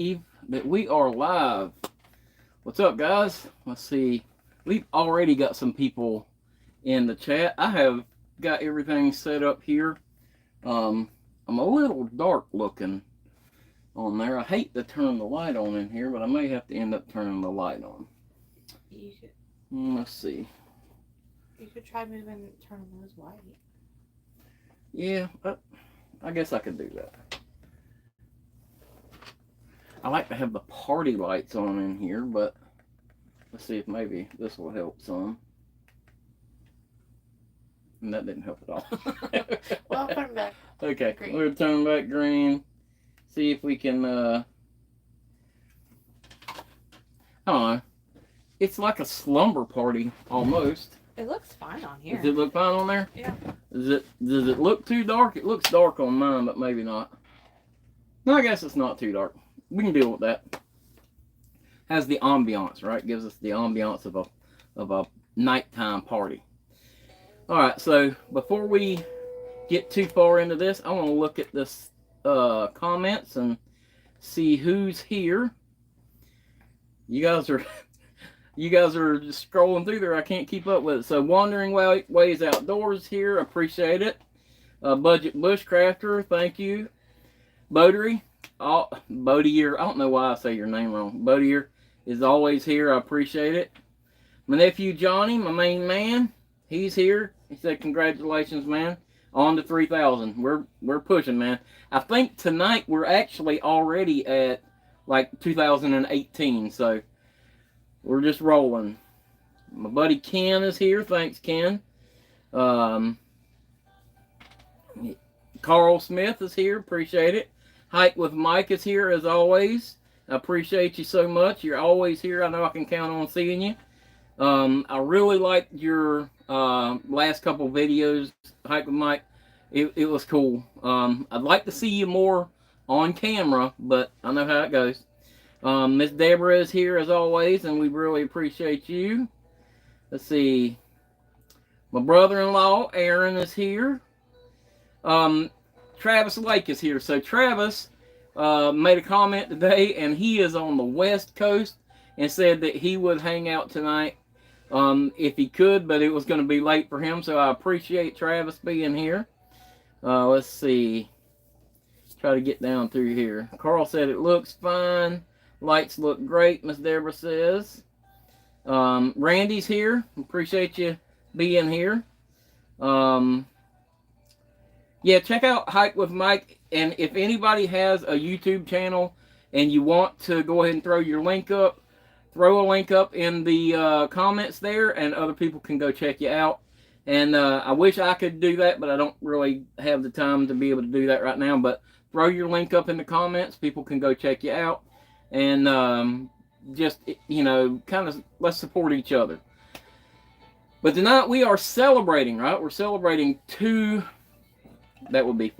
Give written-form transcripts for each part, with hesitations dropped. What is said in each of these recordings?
that we are live. What's up, guys? Let's see. We've already got some people in the chat. I have got everything set up here. I'm a little dark looking on there. I hate to turn the light on in here, but I may have to end up turning the light on. You could, Let's see. you could try moving, turning those white. Yeah, I guess I could do that. I like to have the party lights on in here, but let's see if maybe this will help some. And that didn't help at all. Well, put them back. Okay, Green. we're turning back green. See if we can, I don't know. It's like a slumber party, almost. It looks fine on here. Does it look fine on there? Yeah. Does it look too dark? It looks dark on mine, but maybe not. No, I guess it's not too dark. We can deal with that. Has the ambiance, right? Gives us the ambiance of a nighttime party. All right, so before we get too far into this, I want to look at this comments and see who's here. You guys are just scrolling through there. I can't keep up with it. So Wandering Ways Outdoors here. Appreciate it. Budget Bushcrafter, thank you. Bodery, Bodier, I don't know why I say your name wrong. Bodier is always here. I appreciate it. My nephew Johnny, my main man, he's here. He said, congratulations, man. On to 3,000. We're pushing, man. I think tonight we're actually already at like 2018, so we're just rolling. My buddy Ken is here. Thanks, Ken. Carl Smith is here. Appreciate it. Hike with Mike is here as always. I appreciate you so much. You're always here. I know I can count on seeing you. I really liked your last couple videos, Hike with Mike. It was cool. I'd like to see you more on camera, but I know how it goes. Miss Deborah is here as always, and we really appreciate you. Let's see. My brother-in-law, Aaron, is here. Travis Lake is here. So Travis made a comment today, and he is on the West Coast, and said that he would hang out tonight if he could, but it was going to be late for him, so I appreciate Travis being here. Let's see. Try to get down through here. Carl said it looks fine. Lights look great, Miss Deborah says. Randy's here. Appreciate you being here. Yeah, check out Hike with Mike. And if anybody has a YouTube channel and you want to go ahead and throw your link up, throw a link up in the comments there, and other people can go check you out. And I wish I could do that, but I don't really have the time to be able to do that right now. But throw your link up in the comments. People can go check you out. And just, you know, kind of let's support each other. But tonight we are celebrating, right? We're celebrating that would be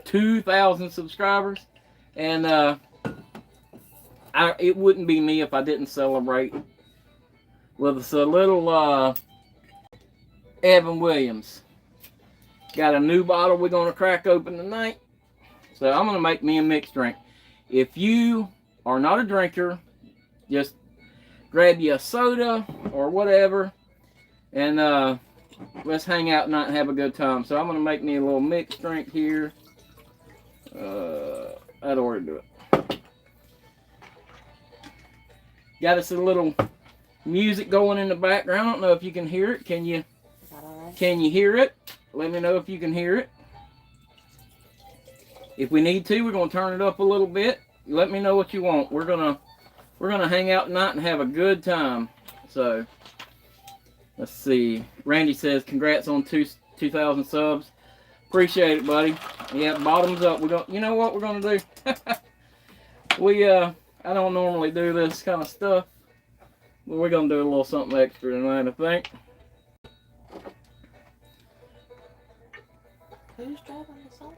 2,000 subscribers. And it wouldn't be me if I didn't celebrate with us a little Evan Williams. Got a new bottle we're going to crack open tonight. So I'm going to make me a mixed drink. If you are not a drinker, just grab you a soda or whatever, and let's hang out tonight and have a good time. So I'm going to make me a little mixed drink here. I'd ought to do it. Got us a little music going in the background. I don't know if you can hear it. Can you hear it? Let me know if you can hear it. If we need to, we're going to turn it up a little bit. Let me know what you want. We're gonna hang out tonight and have a good time. So let's see. Randy says congrats on 2,000 subs. Appreciate it, buddy. Yeah, bottoms up. You know what we're gonna do? I don't normally do this kind of stuff, but we're gonna do a little something extra tonight, I think. Who's driving this home?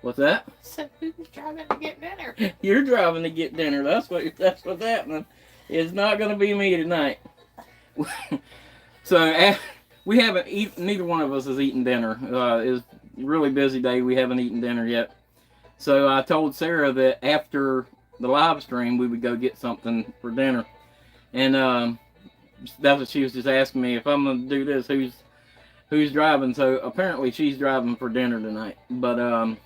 What's that? So who's driving to get dinner? You're driving to get dinner. That's what's happening. It's not gonna be me tonight. So we haven't eaten. Neither one of us has eaten dinner. It's a really busy day. We haven't eaten dinner yet. So I told Sarah that after the live stream, we would go get something for dinner. And that's what she was just asking me, if I'm gonna do this, who's driving. So apparently she's driving for dinner tonight. But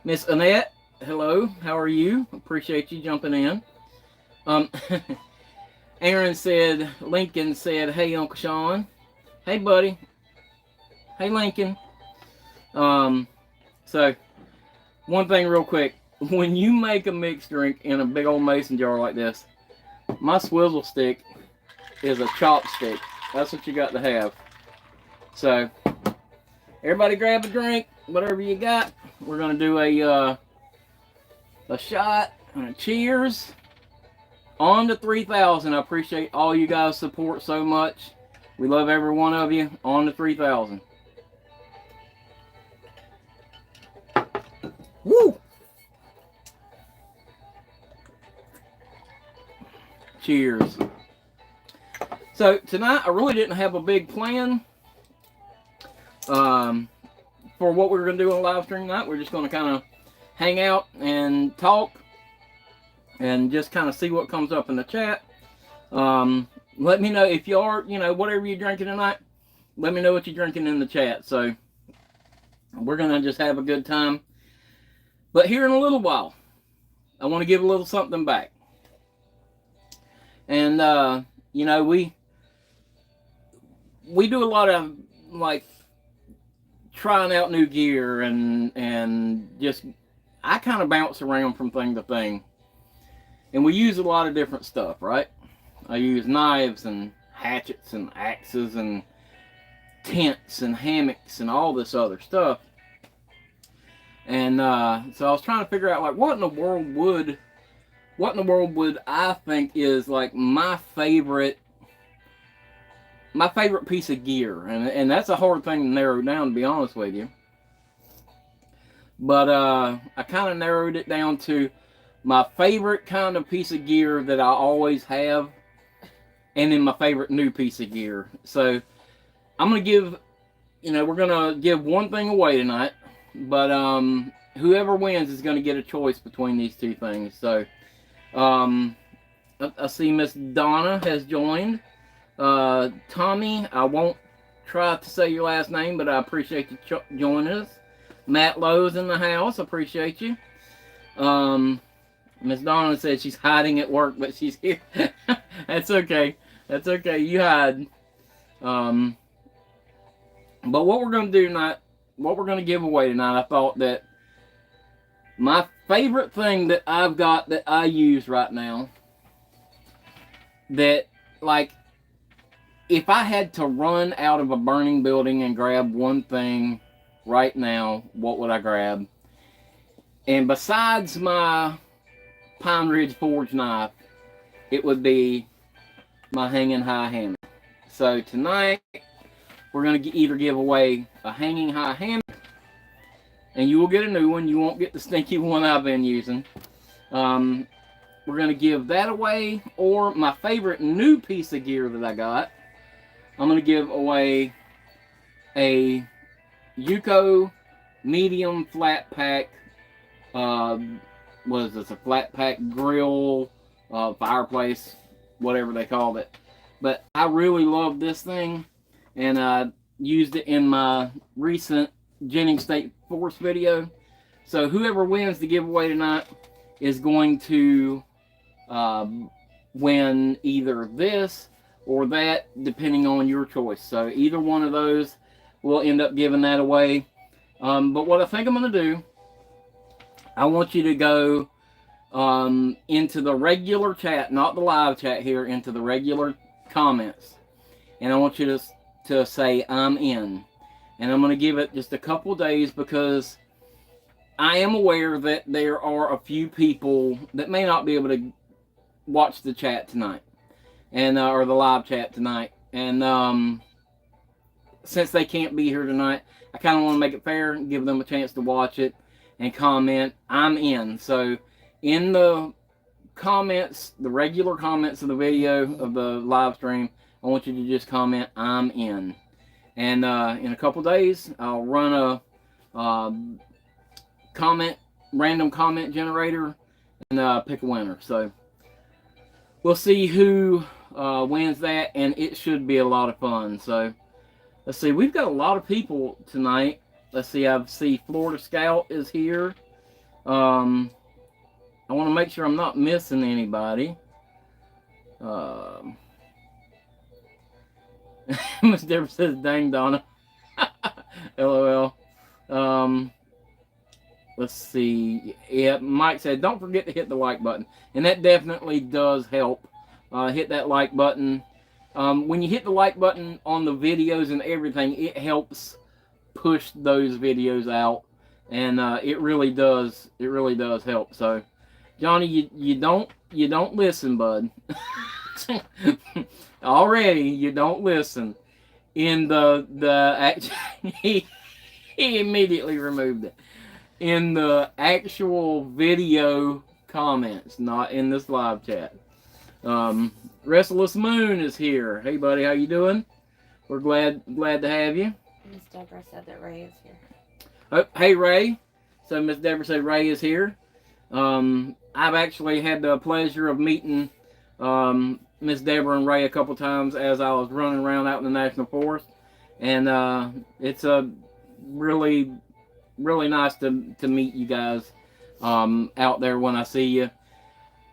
Miss Annette, hello, how are you? Appreciate you jumping in. Aaron said, Lincoln said, hey Uncle Sean. Hey buddy. Hey Lincoln. So one thing real quick, when you make a mixed drink in a big old mason jar like this, my swizzle stick is a chopstick. That's what you got to have. So everybody grab a drink, whatever you got. We're gonna do a shot and a cheers on to 3,000. I appreciate all you guys' support so much. We love every one of you. On to 3,000. Woo! Cheers. So tonight I really didn't have a big plan for what we're going to do on live stream tonight. We're just going to kind of hang out and talk and just kind of see what comes up in the chat. Let me know if you are, whatever you're drinking tonight, let me know what you're drinking in the chat. So we're going to just have a good time. But here in a little while, I want to give a little something back. And, we do a lot of, like, trying out new gear and just, I kind of bounce around from thing to thing. And we use a lot of different stuff, right? I use knives and hatchets and axes and tents and hammocks and all this other stuff. And so I was trying to figure out, like, what in the world would I think is like my favorite piece of gear, and that's a hard thing to narrow down, to be honest with you. But I kind of narrowed it down to my favorite kind of piece of gear that I always have, and then my favorite new piece of gear. So I'm gonna give, we're gonna give one thing away tonight, but whoever wins is gonna get a choice between these two things. So I see Miss Donna has joined. Tommy, I won't try to say your last name, but I appreciate you joining us. Matt Lowe's in the house. Appreciate you. Miss Donna said she's hiding at work, but she's here. That's okay. That's okay. You hide. But what we're going to do tonight, what we're going to give away tonight, I thought that my favorite thing that I've got that I use right now, that, like, if I had to run out of a burning building and grab one thing right now, what would I grab? And besides my Pine Ridge Forge knife, it would be my hanging high hammer. So tonight, we're going to either give away a hanging high hammer, and you will get a new one. You won't get the stinky one I've been using. We're going to give that away, or my favorite new piece of gear that I got, I'm going to give away a Yuko medium flat pack, what is this, a flat pack grill, fireplace, whatever they called it. But I really love this thing, and I used it in my recent Jennings State Force video. So whoever wins the giveaway tonight is going to win either this or that, depending on your choice. So either one of those, we'll end up giving that away. But what I think I'm going to do, I want you to go into the regular chat, not the live chat here, into the regular comments. And I want you to say, I'm in. And I'm going to give it just a couple days, because I am aware that there are a few people that may not be able to watch the chat tonight, and or the live chat tonight. And since they can't be here tonight, I kind of want to make it fair and give them a chance to watch it and comment, I'm in. So in the comments, the regular comments of the video of the live stream, I want you to just comment, I'm in. And in a couple days, I'll run a comment random comment generator and pick a winner. So we'll see who wins that, and it should be a lot of fun. So let's see, we've got a lot of people tonight. Let's see, I see Florida Scout is here. I want to make sure I'm not missing anybody. Miss Deborah says, "Dang Donna." LOL. Let's see. Yeah, Mike said, "Don't forget to hit the like button," and that definitely does help. Hit that like button. When you hit the like button on the videos and everything, it helps push those videos out, and it really does. It really does help. So, Johnny, you don't listen, bud. Already, you don't listen. In he immediately removed it. In the actual video comments, not in this live chat. Restless Moon is here. Hey, buddy, how you doing? We're glad to have you. Miss Deborah said that Ray is here. Oh, hey, Ray. So Miss Deborah said Ray is here. I've actually had the pleasure of meeting Miss Deborah and Ray a couple times as I was running around out in the National Forest, and it's a really nice to meet you guys out there when I see you.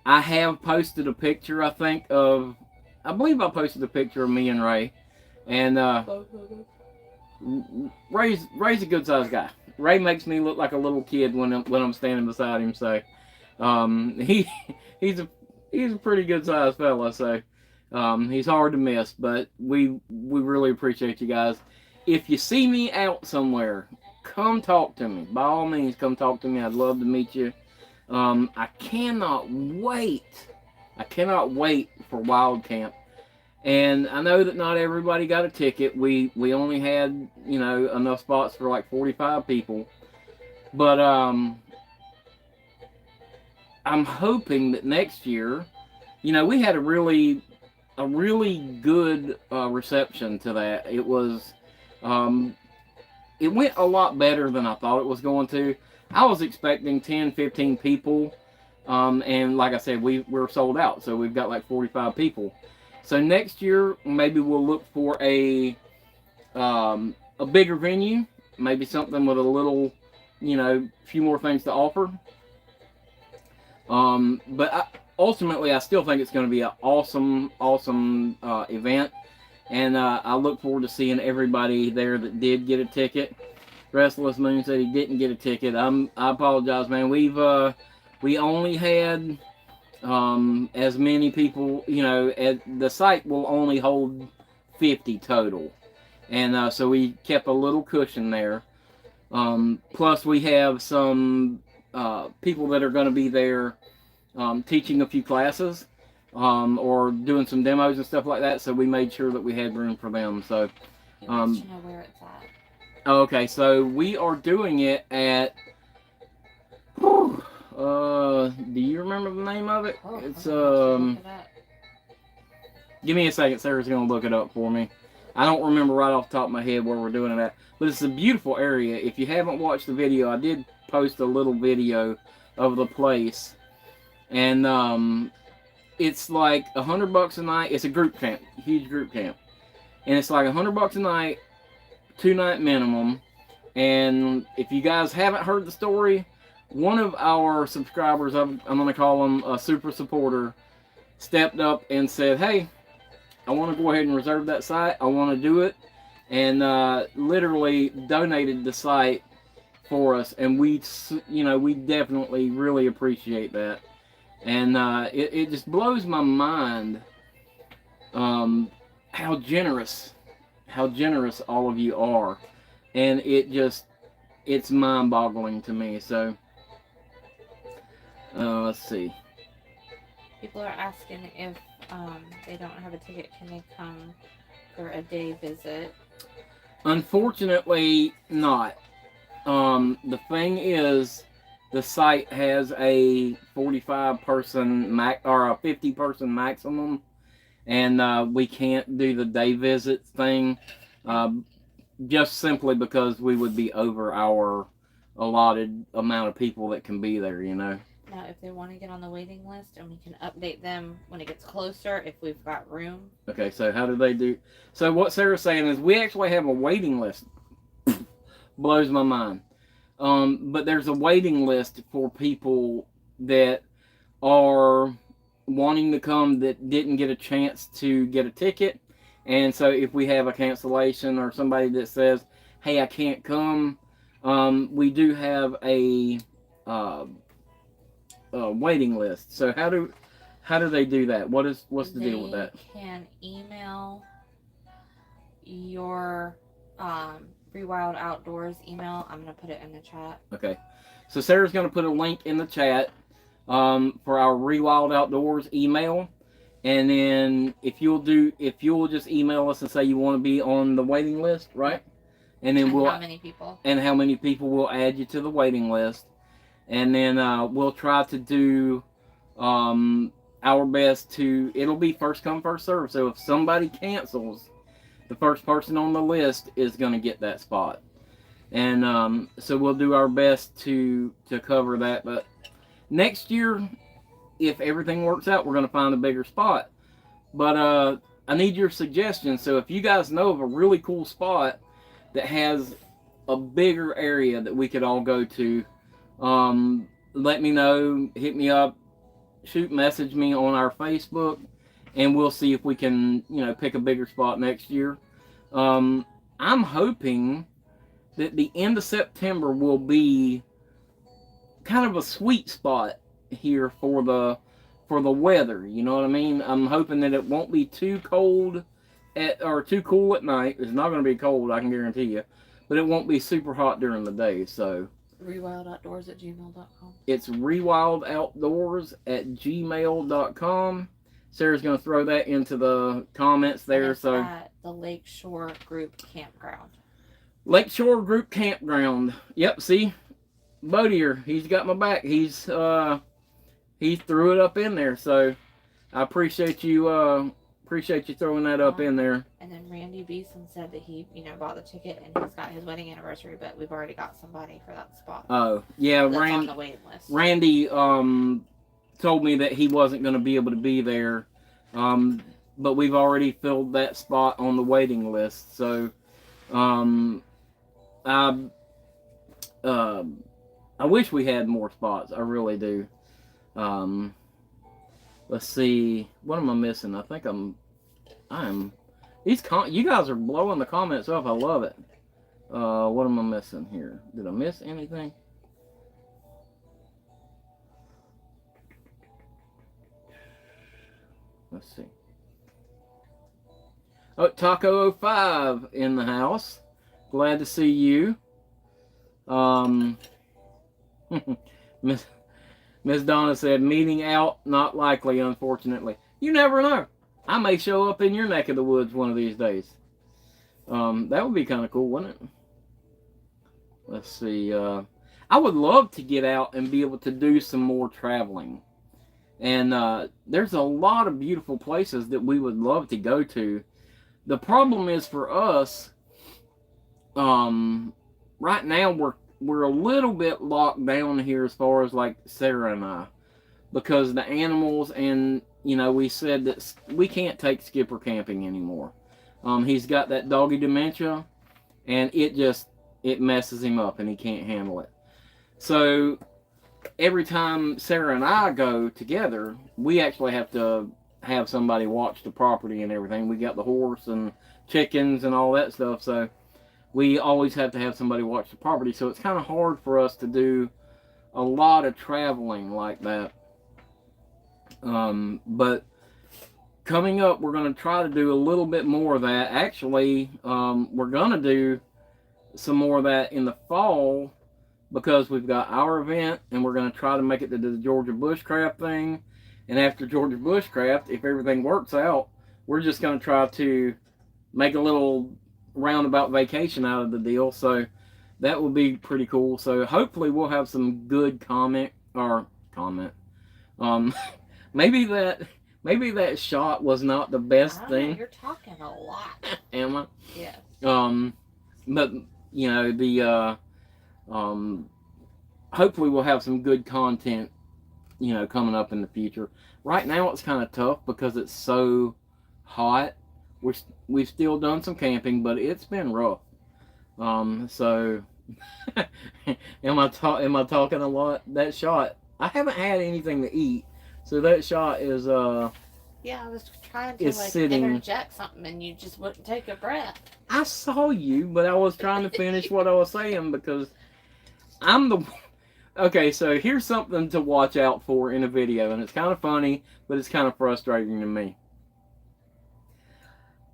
I have posted a picture, I believe I posted a picture of me and Ray, and Ray's a good sized guy. Ray makes me look like a little kid when I'm standing beside him. So he's a pretty good sized fella. So he's hard to miss. But we really appreciate you guys. If you see me out somewhere, come talk to me. By all means, come talk to me. I'd love to meet you. I cannot wait for Wild Camp. And I know that not everybody got a ticket. We only had, enough spots for like 45 people. But I'm hoping that next year, we had a really good reception to that. It was it went a lot better than I thought it was going to. I was expecting 10, 15 people, and like I said, we're sold out, so we've got like 45 people. So next year, maybe we'll look for a bigger venue, maybe something with a little, few more things to offer. But ultimately, I still think it's going to be an awesome event, and I look forward to seeing everybody there that did get a ticket. Restless Moon said he didn't get a ticket. I apologize, man. We only had as many people, the site will only hold 50 total, and so we kept a little cushion there. Plus, we have some people that are going to be there teaching a few classes or doing some demos and stuff like that. So we made sure that we had room for them. So, He wants to know where it's at. Okay, so we are doing it at. Do you remember the name of it? Oh, It's look it up. Give me a second. Sarah's gonna look it up for me. I don't remember right off the top of my head where we're doing it at, but it's a beautiful area. If you haven't watched the video, I did post a little video of the place, and it's like $100 a night. It's a group camp, huge group camp, and it's like $100 a night, 2-night minimum. And if you guys haven't heard the story, one of our subscribers, I'm going to call him a super supporter, stepped up and said, "Hey, I want to go ahead and reserve that site. I want to do it," and literally donated the site for us. And we definitely really appreciate that. And it just blows my mind how generous all of you are, and it's mind-boggling to me. So let's see. People are asking if they don't have a ticket, can they come for a day visit? Unfortunately, not. The thing is, the site has a 45-person or a 50-person maximum, and we can't do the day visit thing, just simply because we would be over our allotted amount of people that can be there, you know. Now, if they want to get on the waiting list, and we can update them when it gets closer if we've got room. Okay, so how do they do? So what Sarah's saying is we actually have a waiting list. Blows my mind. But there's a waiting list for people that are wanting to come that didn't get a chance to get a ticket. And so if we have a cancellation or somebody that says, hey, I can't come, we do have a waiting list. So how do they do that? What's the deal with that? They can email your Rewild Outdoors email. I'm gonna put it in the chat. Okay, so Sarah's gonna put a link in the chat for our Rewild Outdoors email, and then if you'll just email us and say you want to be on the waiting list, right? And then how many people? And how many people will add you to the waiting list, and then we'll try to do our best to. It'll be first come first serve. So if somebody cancels, the first person on the list is going to get that spot. And so we'll do our best to cover that. But next year, if everything works out, we're going to find a bigger spot. But I need your suggestions. So if you guys know of a really cool spot that has a bigger area that we could all go to, let me know. Hit me up. Message me on our Facebook. And we'll see if we can, pick a bigger spot next year. I'm hoping that the end of September will be kind of a sweet spot here for the weather. You know what I mean? I'm hoping that it won't be too cold or too cool at night. It's not going to be cold, I can guarantee you. But it won't be super hot during the day. So rewildoutdoors@gmail.com. It's rewildoutdoors@gmail.com. Sarah's going to throw that into the comments there. It's so at the Lakeshore Group Campground. Lakeshore Group Campground. Yep, see? Bodier, he's got my back. He threw it up in there. So I appreciate you throwing that up in there. And then Randy Beeson said that he, bought the ticket and he's got his wedding anniversary, but we've already got somebody for that spot. Oh, yeah, that's on the waiting list. Randy told me that he wasn't going to be able to be there, but we've already filled that spot on the waiting list. So I wish we had more spots. I really do. Let's see. What am I missing? I think you guys are blowing the comments up. I love it. What am I missing here? Did I miss anything? Let's see. Oh, Taco 05 in the house. Glad to see you. Miss Donna said, meeting out, not likely, unfortunately. You never know. I may show up in your neck of the woods one of these days. That would be kind of cool, wouldn't it? Let's see. I would love to get out and be able to do some more traveling. And there's a lot of beautiful places that we would love to go to. The problem is for us, right now we're a little bit locked down here as far as like Sarah and I, because the animals, and we said that we can't take Skipper camping anymore. He's got that doggy dementia, and it messes him up and he can't handle it. So every time Sarah and I go together, we actually have to have somebody watch the property and everything. We got the horse and chickens and all that stuff, so we always have to have somebody watch the property. So it's kind of hard for us to do a lot of traveling like that. But coming up, we're going to try to do a little bit more of that. Actually, we're going to do some more of that in the fall, because we've got our event, and we're going to try to make it to the Georgia Bushcraft thing. And after Georgia Bushcraft, if everything works out, we're just going to try to make a little roundabout vacation out of the deal. So that will be pretty cool. So hopefully we'll have some good comment. Maybe that shot was not the best thing. You're talking a lot. Am I? Yes. But hopefully we'll have some good content, you know, coming up in the future. Right now it's kind of tough because it's so hot. We've still done some camping, but it's been rough. So am I talking a lot? That shot, I haven't had anything to eat, so that shot is Yeah, I was trying to is like sitting. interject something and you just wouldn't take a breath. I saw you, but I was trying to finish what I was saying because I'm the. Okay, so here's something to watch out for in a video, and it's kind of funny, but it's kind of frustrating to me.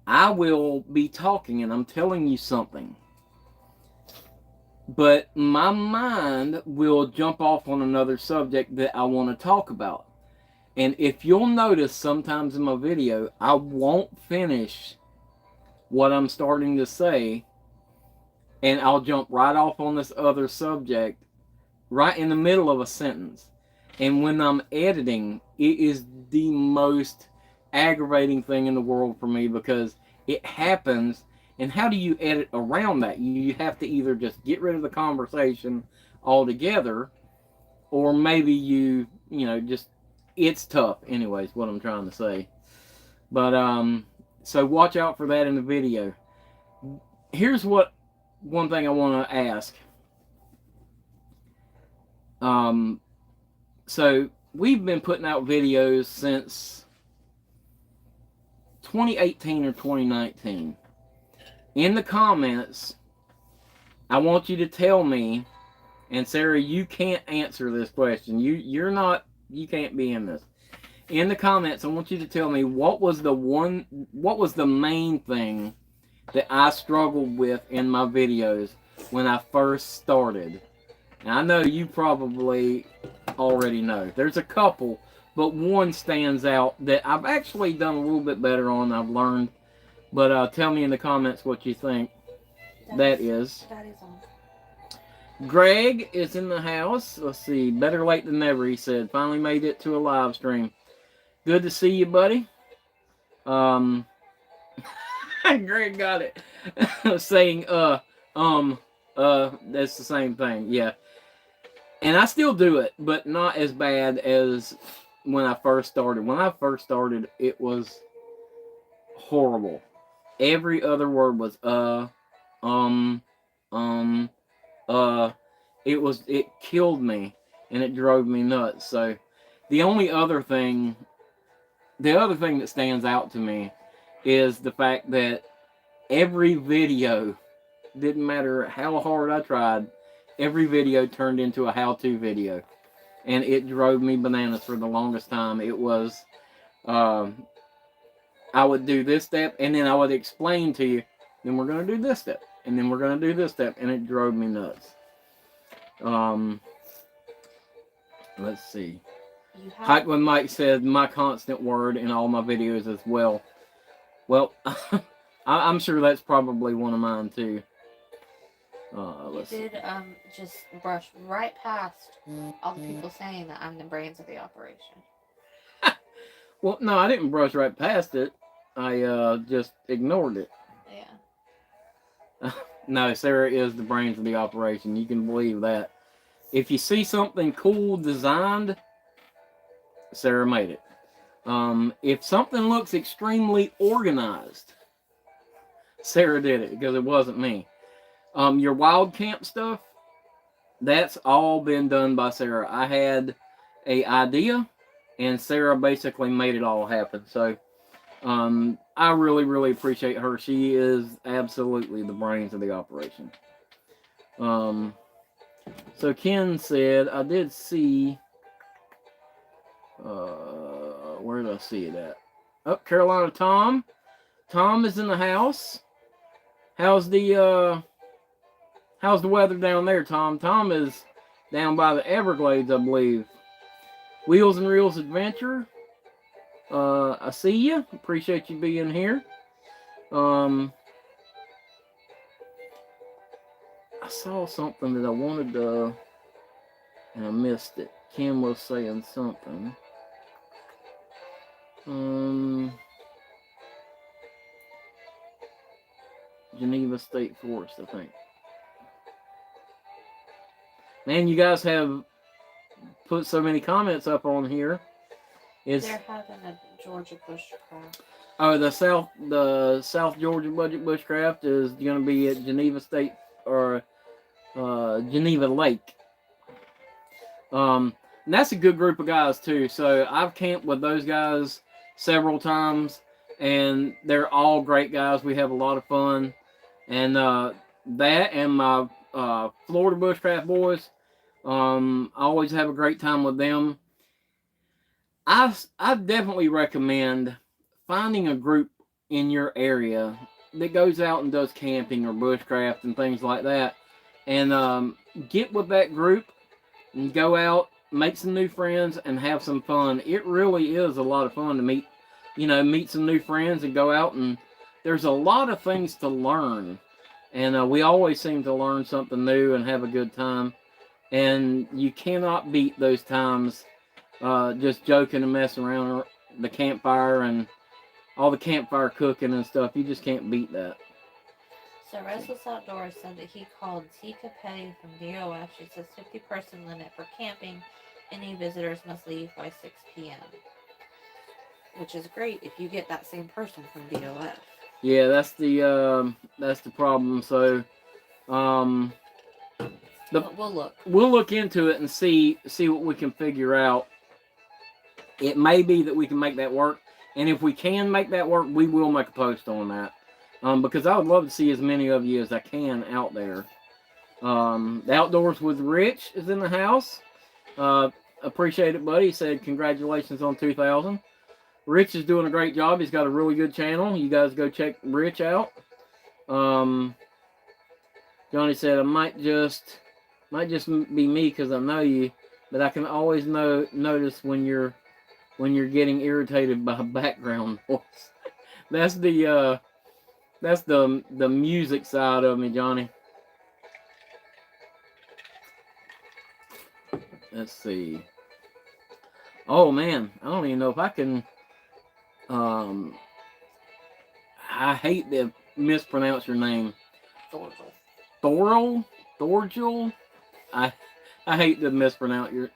I will be talking and I'm telling you something, but my mind will jump off on another subject that I want to talk about. And if you'll notice, sometimes in my video, I won't finish what I'm starting to say, and I'll jump right off on this other subject right in the middle of a sentence. And when I'm editing, it is the most aggravating thing in the world for me because it happens. And how do you edit around that? You have to either just get rid of the conversation altogether, or maybe you know, just, it's tough anyways, what I'm trying to say. But so watch out for that in the video. Here's what one thing I want to ask. So we've been putting out videos since 2018 or 2019. In the comments, I want you to tell me, and Sarah, you can't answer this question. You can't be in this. In the comments, I want you to tell me what was the main thing that I struggled with in my videos when I first started. And I know you probably already know. There's a couple, but one stands out that I've actually done a little bit better on. I've learned. But tell me in the comments what you think that is. That is on. Greg is in the house. Let's see. Better late than never, he said. Finally made it to a live stream. Good to see you, buddy. Greg got it. Saying, that's the same thing. Yeah. And I still do it, but not as bad as when I first started. When I first started, it was horrible. Every other word was um, it killed me and it drove me nuts. So the other thing that stands out to me is the fact that every video, didn't matter how hard I tried, every video turned into a how-to video. And it drove me bananas for the longest time. It was, I would do this step, and then I would explain to you, then we're going to do this step, and then we're going to do this step, and it drove me nuts. Let's see. Hike when Mike said my constant word in all my videos as well. Well, I'm sure that's probably one of mine too. You did just brush right past all the people saying that I'm the brains of the operation. Well, no, I didn't brush right past it. I just ignored it. Yeah. No, Sarah is the brains of the operation. You can believe that. If you see something cool designed, Sarah made it. If something looks extremely organized, Sarah did it because it wasn't me. Your wild camp stuff, that's all been done by Sarah. I had an idea, and Sarah basically made it all happen. So, I really, really appreciate her. She is absolutely the brains of the operation. So Ken said, I did see, where did I see it at? Oh, Carolina Tom. Tom is in the house. How's the weather down there, Tom? Tom is down by the Everglades, I believe. Wheels and Reels Adventure. I see you. Appreciate you being here. I saw something that I wanted to, and I missed it. Kim was saying something. Geneva State Forest, I think. Man, you guys have put so many comments up on here. They're having a Georgia bushcraft. Oh, the South Georgia Budget Bushcraft is going to be at Geneva State or Geneva Lake. And that's a good group of guys too. So I've camped with those guys several times, and they're all great guys. We have a lot of fun, and that and my Florida Bushcraft boys, I always have a great time with them. I definitely recommend finding a group in your area that goes out and does camping or bushcraft and things like that, and get with that group and go out, make some new friends, and have some fun. It really is a lot of fun to meet some new friends and go out, and there's a lot of things to learn, and we always seem to learn something new and have a good time, and you cannot beat those times just joking and messing around the campfire and all the campfire cooking and stuff. You just can't beat that. So Restless Outdoors said that he called Tika Petty from GAW. She says 50-person limit for camping. Any visitors must leave by 6 p.m. Which is great if you get that same person from GAW. Yeah, that's the problem. So, we'll look. We'll look into it and see what we can figure out. It may be that we can make that work, and if we can make that work, we will make a post on that. Because I would love to see as many of you as I can out there. The Outdoors with Rich is in the house. Appreciate it, buddy. He said congratulations on 2,000. Rich is doing a great job. He's got a really good channel. You guys go check Rich out. Johnny said I might just be me because I know you, but I can always notice when you're getting irritated by background noise. That's the music side of me, Johnny. Let's see. Oh man, I don't even know if I can. I hate to mispronounce your name. Thorgel. I hate to mispronounce your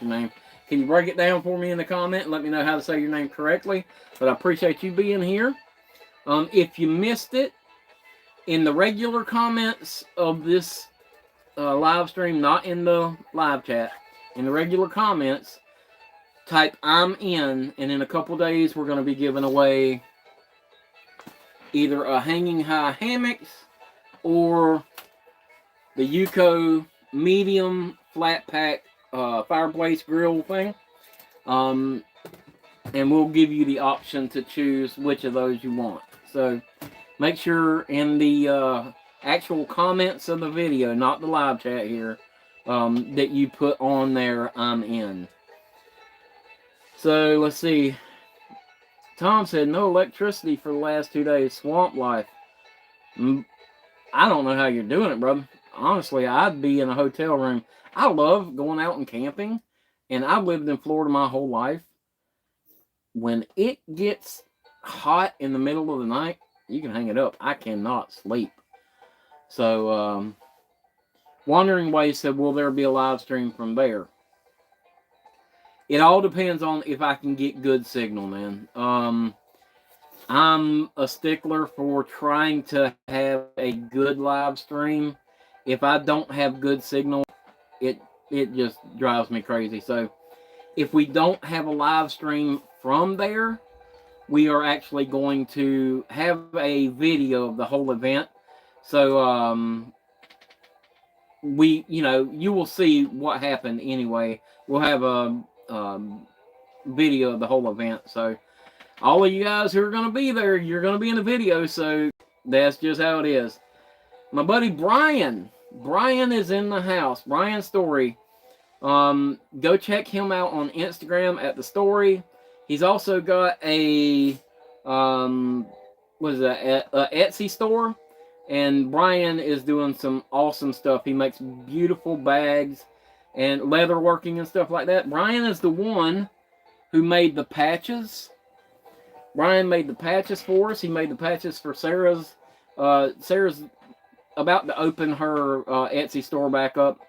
name. Can you break it down for me in the comment and let me know how to say your name correctly? But I appreciate you being here. If you missed it, in the regular comments of this live stream, not in the live chat, in the regular comments, type "I'm in," and in a couple days we're going to be giving away either a hanging high hammocks or the UCO medium flat pack fireplace grill thing. And we'll give you the option to choose which of those you want. So make sure in the actual comments of the video, not the live chat here, that you put on there "I'm in." So let's see. Tom said no electricity for the last 2 days. Swamp life. I don't know how you're doing it, brother. Honestly, I'd be in a hotel room. I love going out and camping, and I've lived in Florida my whole life. When it gets hot in the middle of the night, you can hang it up. I cannot sleep. So, Wandering Way said, will there be a live stream from there? It all depends on if I can get good signal, man. I'm a stickler for trying to have a good live stream. If I don't have good signal, it just drives me crazy. So if we don't have a live stream from there, we are actually going to have a video of the whole event. So you will see what happened anyway. We'll have a video of the whole event. So all of you guys who are going to be there, you're going to be in the video. So that's just how it is. My buddy Brian is in the house. Brian Story. Go check him out on Instagram at the story. He's also got a Etsy store, and Brian is doing some awesome stuff. He makes beautiful bags and leather working and stuff like that. Brian is the one who made the patches. Brian made the patches for us. He made the patches for Sarah's. Sarah's about to open her Etsy store back up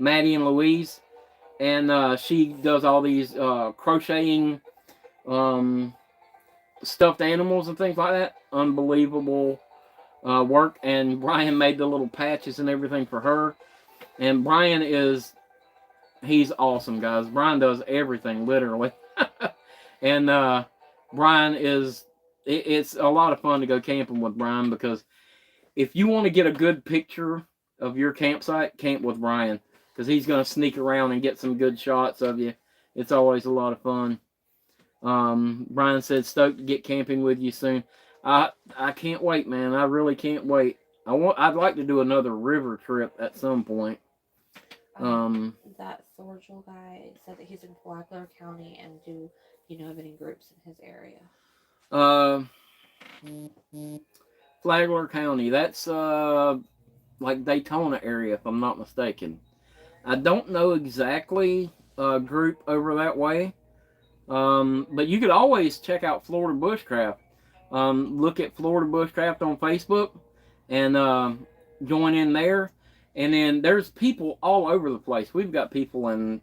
Maddie and Louise, and she does all these crocheting stuffed animals and things like that. Unbelievable work. And Brian made the little patches and everything for her. And Brian he's awesome, guys. Brian does everything, literally. And Brian it's a lot of fun to go camping with Brian, because if you want to get a good picture of your campsite, camp with Brian, because he's going to sneak around and get some good shots of you. It's always a lot of fun. Brian said, stoked to get camping with you soon. I can't wait, man. I really can't wait. I'd like to do another river trip at some point. That Thorgel guy said that he's in Flagler County, and do you know of any groups in his area? Flagler County. That's like Daytona area, if I'm not mistaken. I don't know exactly a group over that way. But you could always check out Florida Bushcraft. Look at Florida Bushcraft on Facebook and join in there. And then there's people all over the place. We've got people in,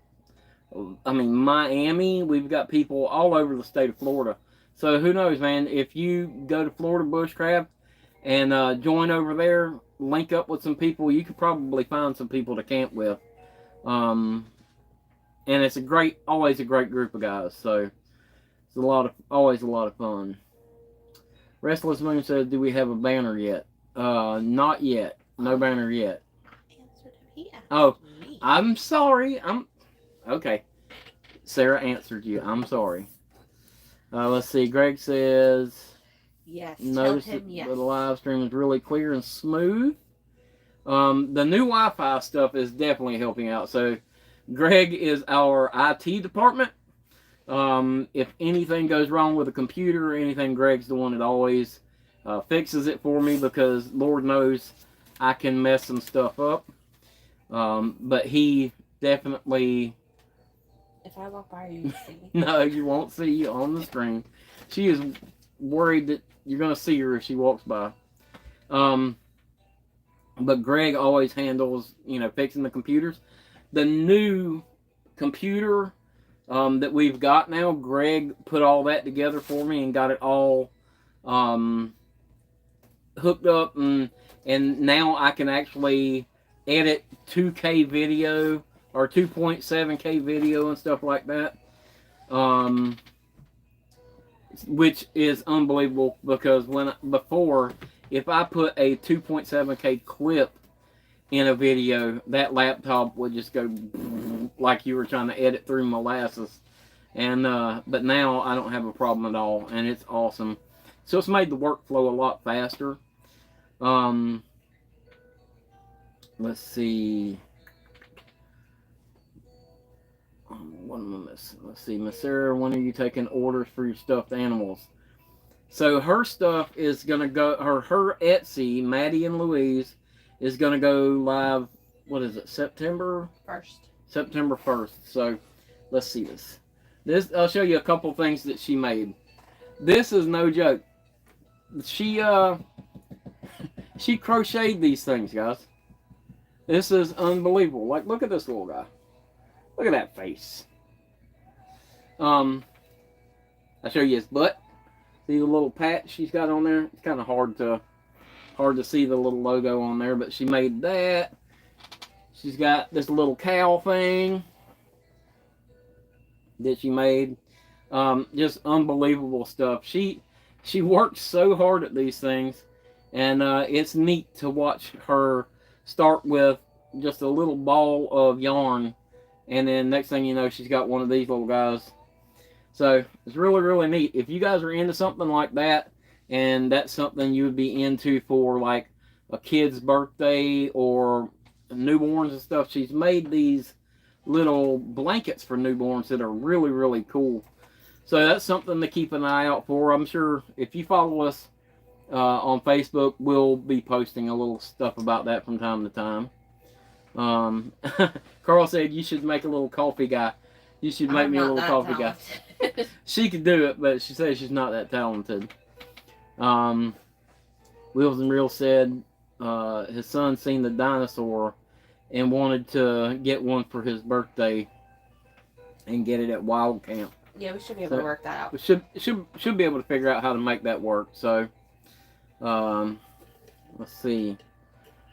Miami. We've got people all over the state of Florida. So who knows, man? If you go to Florida Bushcraft and join over there, link up with some people, you could probably find some people to camp with. And it's always a great group of guys. So it's always a lot of fun. Restless Moon says, "Do we have a banner yet?" Not yet. No banner yet. Oh, me. I'm sorry. Okay. Sarah answered you. I'm sorry. Let's see. Greg says, yes. Notice Tell him yes. The live stream is really clear and smooth. The new Wi-Fi stuff is definitely helping out. So Greg is our IT department. If anything goes wrong with a computer or anything, Greg's the one that always fixes it for me, because Lord knows I can mess some stuff up. But he definitely... If I walk by, you see me. No, you won't see you on the screen. She is worried that you're going to see her if she walks by. But Greg always handles, fixing the computers. The new computer that we've got now, Greg put all that together for me and got it all hooked up, and now I can actually edit 2K video or 2.7K video and stuff like that, which is unbelievable, because before, if I put a 2.7K clip in a video, that laptop would just go like you were trying to edit through molasses. But now I don't have a problem at all, and it's awesome. So it's made the workflow a lot faster. Let's see. What am I missing? Let's see. Miss Sarah, when are you taking orders for your stuffed animals? So her stuff is going to go, her Etsy, Maddie and Louise, is going to go live, what is it, September 1st. September 1st. So let's see this. I'll show you a couple things that she made. This is no joke. She crocheted these things, guys. This is unbelievable. Like, look at this little guy. Look at that face. I'll show you his butt. See the little patch she's got on there? It's kind of hard to see the little logo on there, but she made that. She's got this little cow thing that she made. Just unbelievable stuff. She worked so hard at these things, and it's neat to watch her start with just a little ball of yarn, and then next thing you know, she's got one of these little guys. So it's really, really neat. If you guys are into something like that, and that's something you would be into for like a kid's birthday or newborns and stuff, she's made these little blankets for newborns that are really, really cool. So that's something to keep an eye out for. I'm sure if you follow us on Facebook, we'll be posting a little stuff about that from time to time. Carl said you should make a little coffee guy. You should make me a little coffee guy. She could do it, but she says she's not that talented. Wheels and Reels said his son seen the dinosaur and wanted to get one for his birthday and get it at Wild Camp. Yeah, we should be able to work that out. We should be able to figure out how to make that work. So, let's see.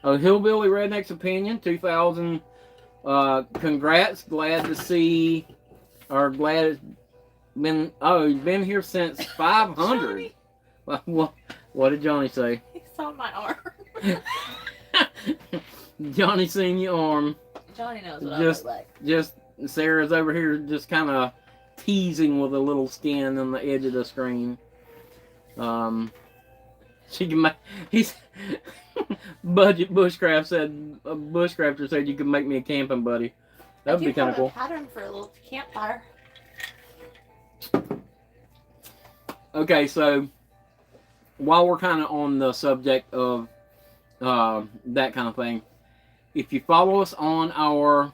Oh, Hillbilly Redneck's Opinion 2000. Congrats. Glad to see, or glad it's been. Oh, he's been here since 500. What did Johnny say? He saw my arm. Johnny seen your arm. Johnny knows what I look like. Just Sarah's over here, just kind of teasing with a little skin on the edge of the screen. She can make. He's Budget Bushcraft said. Bushcrafter said you could make me a camping buddy. That would be kind of cool. Pattern for a little campfire. Okay, so while we're kind of on the subject of that kind of thing, if you follow us on our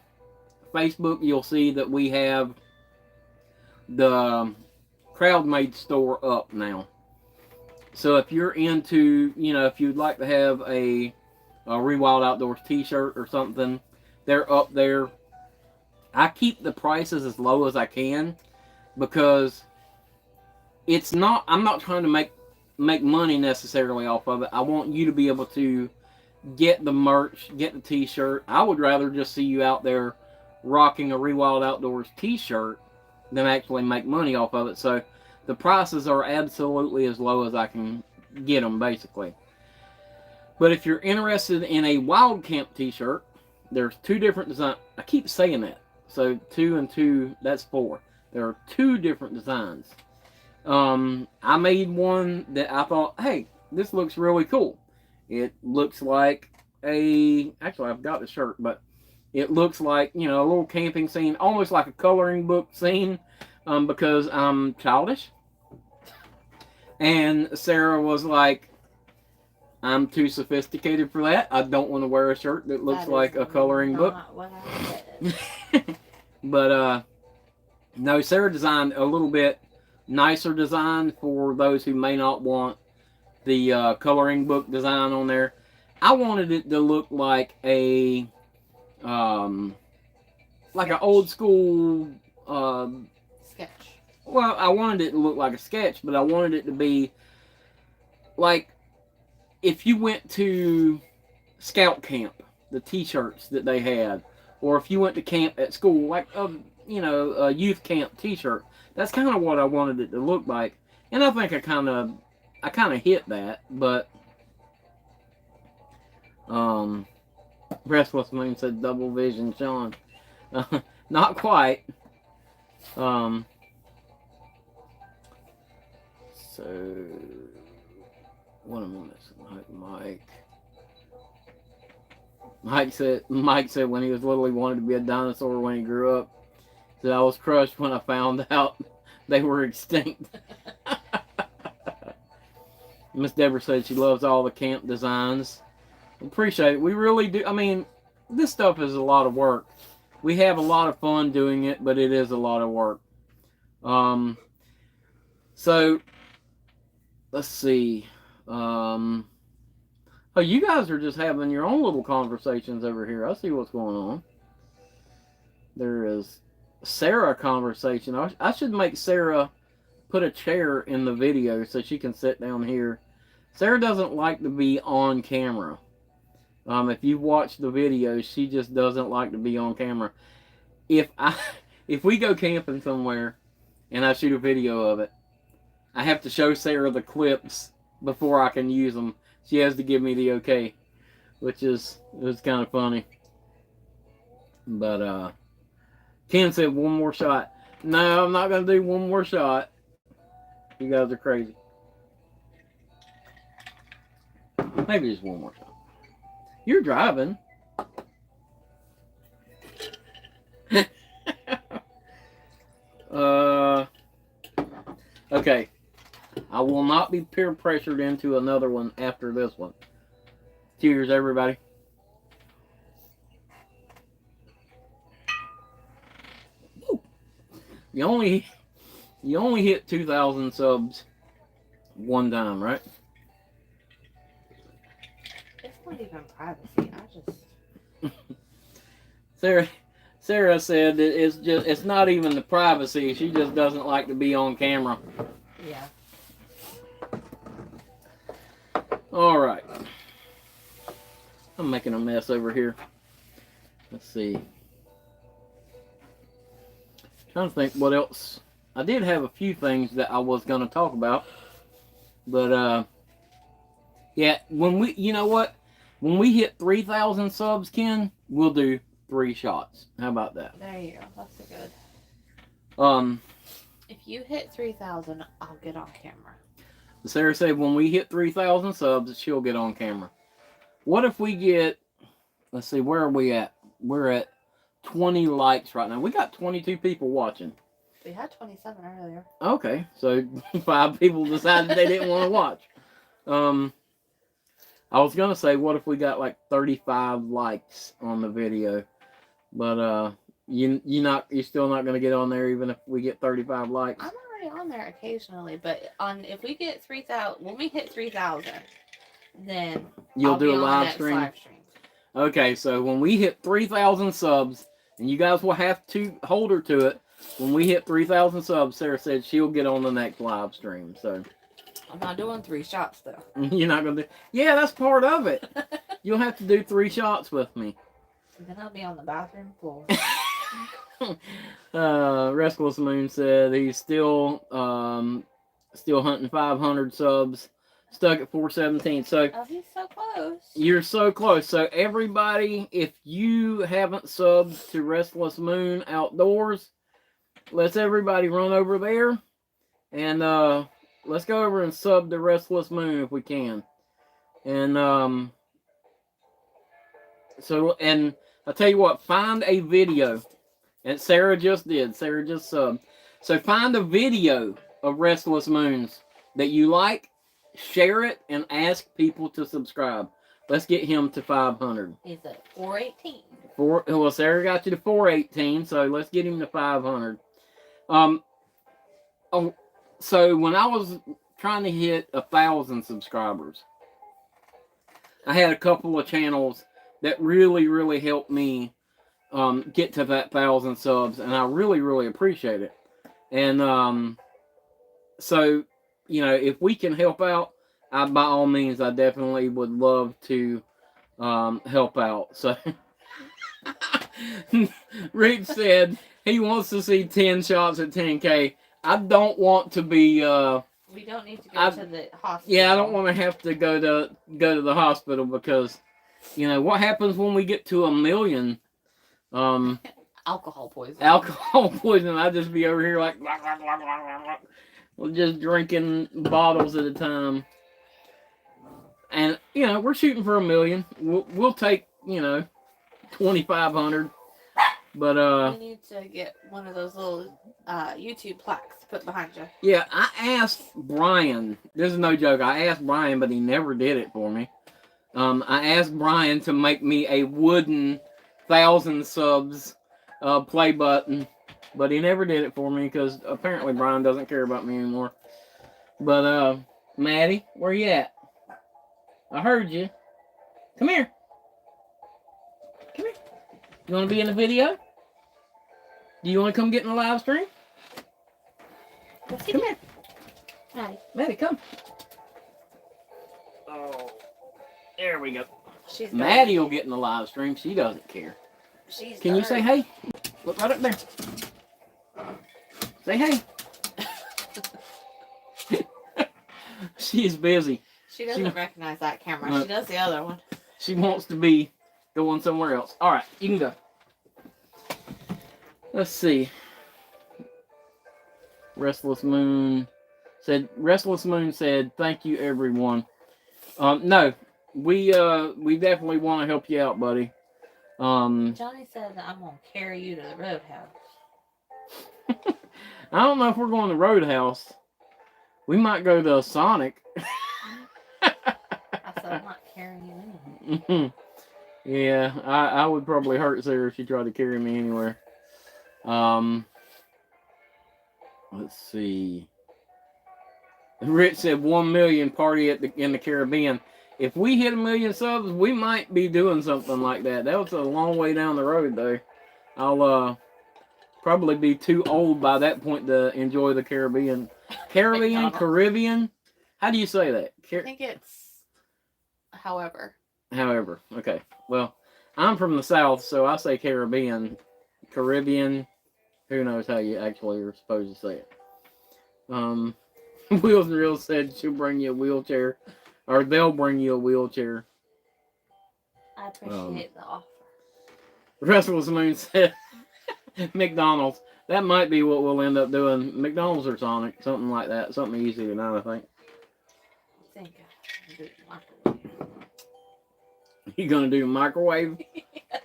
Facebook, you'll see that we have the Crowd-Made store up now. So if you're into, if you'd like to have a Rewild Outdoors t-shirt or something, they're up there. I keep the prices as low as I can because I'm not trying to make money necessarily off of it. I want you to be able to get the merch, get the t-shirt. I would rather just see you out there rocking a Rewild Outdoors t-shirt than actually make money off of it. So the prices are absolutely as low as I can get them, basically. But if you're interested in a Wild Camp t-shirt, there's 2 different designs. I keep saying that. So 2 and 2, that's 4. There are 2 different designs. I made one that I thought, hey, this looks really cool. It looks like actually I've got the shirt, but it looks like, a little camping scene, almost like a coloring book scene, because I'm childish. And Sarah was like, I'm too sophisticated for that. I don't want to wear a shirt that looks like a coloring book. What I said. But, no, Sarah designed a little bit nicer design for those who may not want the coloring book design on there. I wanted it to look like an old school sketch. Well, I wanted it to look like a sketch, but I wanted it to be like if you went to scout camp, the t-shirts that they had, or if you went to camp at school, like a youth camp t-shirt. That's kind of what I wanted it to look like, and I think I kind of hit that. But Restless Moon said double vision, Sean. Not quite. So what am I missing? Mike said when he was little he wanted to be a dinosaur when he grew up. Said I was crushed when I found out they were extinct. Miss Deborah said she loves all the camp designs. Appreciate it. We really do. I mean, this stuff is a lot of work. We have a lot of fun doing it, but it is a lot of work. So let's see. Oh, you guys are just having your own little conversations over here. I see what's going on. There is Sarah conversation. I should make Sarah put a chair in the video so she can sit down here. Sarah doesn't like to be on camera. If you've watched the video, she just doesn't like to be on camera. If we go camping somewhere and I shoot a video of it, I have to show Sarah the clips before I can use them. She has to give me the okay, which is kind of funny. But Ken said one more shot. No, I'm not going to do one more shot. You guys are crazy. Maybe just one more shot. You're driving. Okay. I will not be peer pressured into another one after this one. Cheers, everybody. Woo. You only hit 2,000 subs one time, right? It's not even privacy. I just Sarah said that it's not even the privacy. She just doesn't like to be on camera. Yeah. All right. I'm making a mess over here. Let's see. Trying to think what else. I did have a few things that I was going to talk about. But, yeah, you know what? When we hit 3,000 subs, Ken, we'll do 3 shots. How about that? There you go. That's a good. If you hit 3,000, I'll get on camera. Sarah said when we hit 3,000 subs, she'll get on camera. What if we get, let's see, where are we at? We're at 20 likes right now. We got 22 people watching. We had 27 earlier. Okay, so 5 people decided they didn't want to watch. I was gonna say, what if we got like 35 likes on the video? But you're still not gonna get on there even if we get 35 likes. I'm already on there occasionally, but if we get 3,000, when we hit 3,000, then you'll do a live stream. Live stream. Okay, so when we hit 3,000 subs, and you guys will have to hold her to it. When we hit 3,000 subs, Sarah said she'll get on the next live stream. So I'm not doing 3 shots though. You're not gonna do? Yeah, that's part of it. You'll have to do 3 shots with me. Then I'll be on the bathroom floor. Restless Moon said he's still hunting 500 subs, stuck at 417. So oh, he's so close. You're so close. So everybody, if you haven't subbed to Restless Moon Outdoors, let's everybody run over there and let's go over and sub to Restless Moon if we can. And and I'll tell you what, find a video. And Sarah just did. Sarah just subbed. So find a video of Restless Moons that you like, share it, and ask people to subscribe. Let's get him to 500. He's at 418. Well, Sarah got you to 418, so let's get him to 500. So when I was trying to hit 1,000 subscribers, I had a couple of channels that really, really helped me get to that 1,000 subs, and I really, really appreciate it. And so, you know, if we can help out, by all means, I definitely would love to help out. So, Rick said he wants to see 10 shots at 10K. I don't want to be. We don't need to go to the hospital. Yeah, I don't want to have to go to the hospital because, you know, what happens when we get to 1 million? Alcohol poisoning. Alcohol poisoning. I just be over here like, just drinking bottles at a time. And, you know, we're shooting for 1 million. We'll take, you know, 2,500. But, we need to get one of those little YouTube plaques to put behind you. Yeah, I asked Brian. This is no joke. I asked Brian, but he never did it for me. I asked Brian to make me a wooden 1,000 subs play button, but he never did it for me because apparently Brian doesn't care about me anymore. But, Maddie, where you at? I heard you. Come here. Come here. You want to be in the video? Do you want to come get in the live stream? Come here. Maddie. Maddie, come. Oh, there we go. She's Maddie will get in the live stream. She doesn't care. Can you say hey? Look right up there. Say hey. She's busy. She doesn't recognize that camera. She does the other one. She wants to be going somewhere else. All right, you can go. Let's see. Restless Moon said, thank you, everyone. No, we definitely want to help you out, buddy. Johnny said that I'm going to carry you to the Roadhouse. I don't know if we're going to Roadhouse. We might go to Sonic. I said I'm not carrying you anywhere. Yeah, I would probably hurt Sarah if she tried to carry me anywhere. Let's see. Rich said 1 million party in the Caribbean. If we hit 1 million subs, we might be doing something like that. That was a long way down the road, though. I'll probably be too old by that point to enjoy the Caribbean. McDonald's. Caribbean. How do you say that? I think it's however. However, okay. Well, I'm from the South, so I say Caribbean. Caribbean. Who knows how you actually are supposed to say it? Wheels and Reels said she'll bring you a wheelchair, or they'll bring you a wheelchair. I appreciate the offer. Restless Moon said McDonald's. That might be what we'll end up doing. McDonald's or Sonic, something like that. Something easy tonight, I think. I think I'm doing microwave. You gonna do microwave? Yes.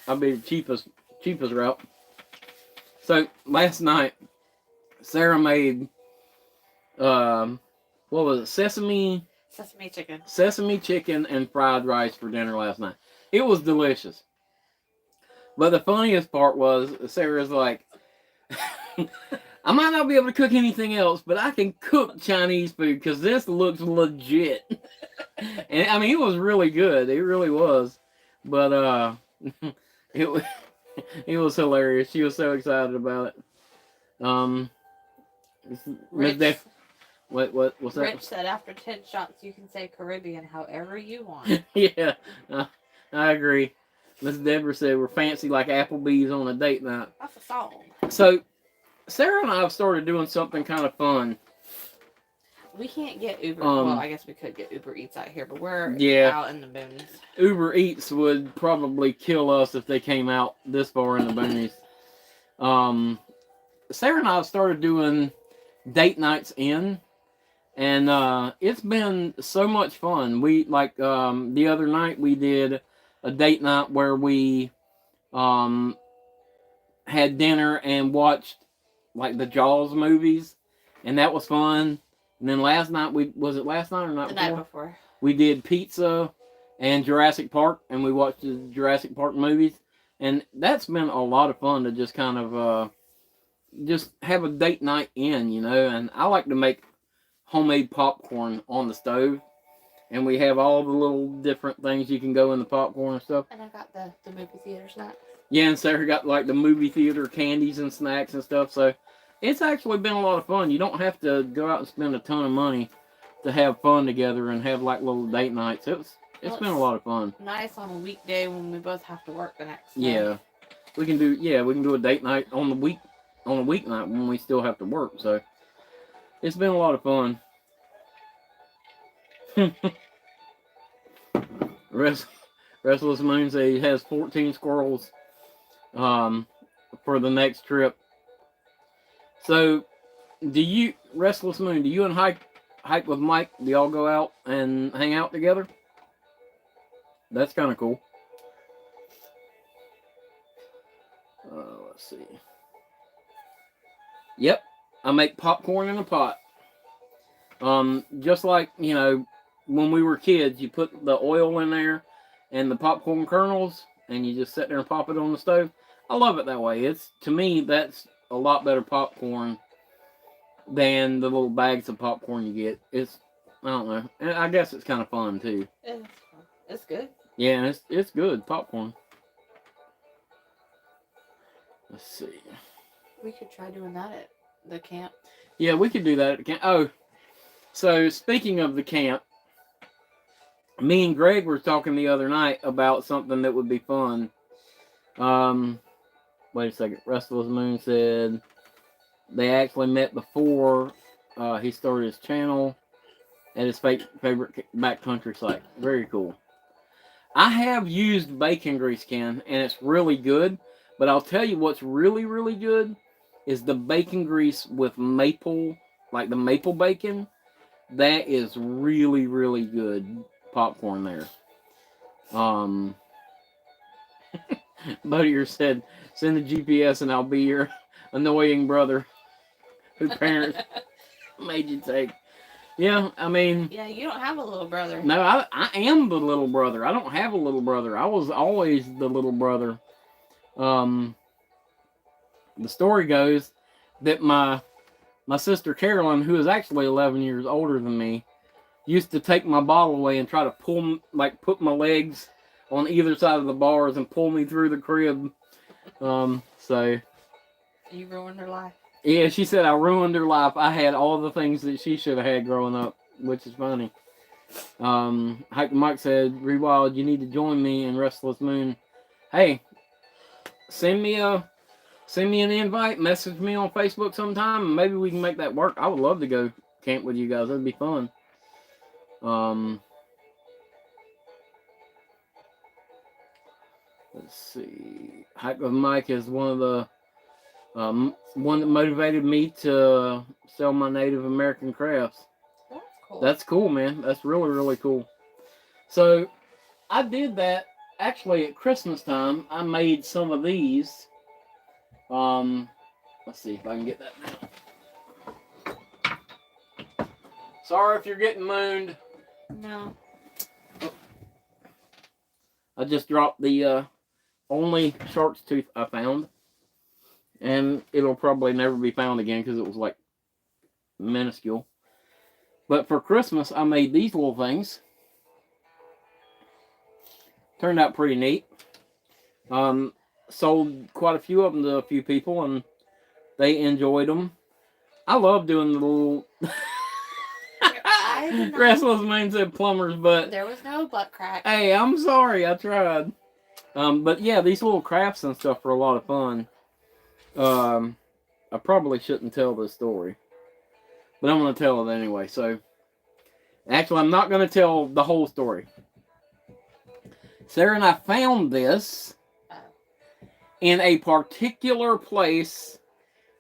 I'll be the cheapest route. So last night, Sarah made what was it? Sesame chicken and fried rice for dinner last night. It was delicious. But the funniest part was Sarah's like, I might not be able to cook anything else, but I can cook Chinese food because this looks legit. And I mean, it was really good. It really was. But it was it was hilarious. She was so excited about it. Rich, what's that? Rich said after 10 shots you can say Caribbean however you want. Yeah, I agree. Miss Deborah said we're fancy like Applebee's on a date night. That's a song. So, Sarah and I have started doing something kind of fun. We can't get Uber. Well, I guess we could get Uber Eats out here, but we're out in the boonies. Uber Eats would probably kill us if they came out this far in the boonies. Sarah and I have started doing date nights in, and it's been so much fun. We the other night we did a date night where we had dinner and watched like the Jaws movies, and that was fun. And then last night was it last night or not? The night before. We did pizza and Jurassic Park, and we watched the Jurassic Park movies, and that's been a lot of fun to just kind of just have a date night in, you know. And I like to make homemade popcorn on the stove. And we have all the little different things you can go in the popcorn and stuff. And I got the movie theater snacks. Yeah, and Sarah got like the movie theater candies and snacks and stuff. So it's actually been a lot of fun. You don't have to go out and spend a ton of money to have fun together and have like little date nights. It's been a lot of fun. Nice on a weekday when we both have to work the next day. Yeah. We can do a date night on a weeknight when we still have to work. So it's been a lot of fun. Restless Moon says he has 14 squirrels for the next trip. So, Restless Moon, do you and hike with Mike? Do y'all go out and hang out together? That's kind of cool. Let's see. Yep, I make popcorn in a pot. Just like, you know, when we were kids, you put the oil in there and the popcorn kernels, and you just sit there and pop it on the stove. I love it that way. To me, that's a lot better popcorn than the little bags of popcorn you get. I don't know. And I guess it's kind of fun too. It's good. Yeah, and it's good popcorn. Let's see. We could try doing that at the camp. Yeah, we could do that at the camp. Oh, so speaking of the camp, me and Greg were talking the other night about something that would be fun. Wait a second. Restless Moon said they actually met before he started his channel at his favorite backcountry site. Very cool. I have used bacon grease can, and it's really good. But I'll tell you what's really, really good is the bacon grease with maple, like the maple bacon. That is really, really good popcorn there. Buddier said, send the GPS and I'll be your annoying brother whose parents made you take. Yeah, I mean... Yeah, you don't have a little brother. No, I am the little brother. I don't have a little brother. I was always the little brother. The story goes that my sister Carolyn, who is actually 11 years older than me, used to take my bottle away and try to put my legs on either side of the bars and pull me through the crib So You ruined her life. yeah, she said I ruined her life. I had all the things that she should have had growing up, which is funny. Mike said, Rewild, you need to join me in Restless Moon. Hey, send me an invite, message me on Facebook sometime, and maybe we can make that work. I would love to go camp with you guys. That'd be fun. Let's see. Hype of Mike is one that motivated me to sell my Native American crafts. That's cool. That's cool, man. That's really, really cool. So I did that actually at Christmas time. I made some of these. Let's see if I can get that now. Sorry if you're getting mooned. No. I just dropped the only shark's tooth I found. And it'll probably never be found again because it was like minuscule. But for Christmas, I made these little things. Turned out pretty neat. Sold quite a few of them to a few people, and they enjoyed them. I love doing the little Restless Moon said plumbers, but there was no butt crack. Hey, I'm sorry, I tried. But yeah, these little crafts and stuff are a lot of fun. I probably shouldn't tell this story, but I'm going to tell it anyway. So, actually, I'm not going to tell the whole story. Sarah and I found this in a particular place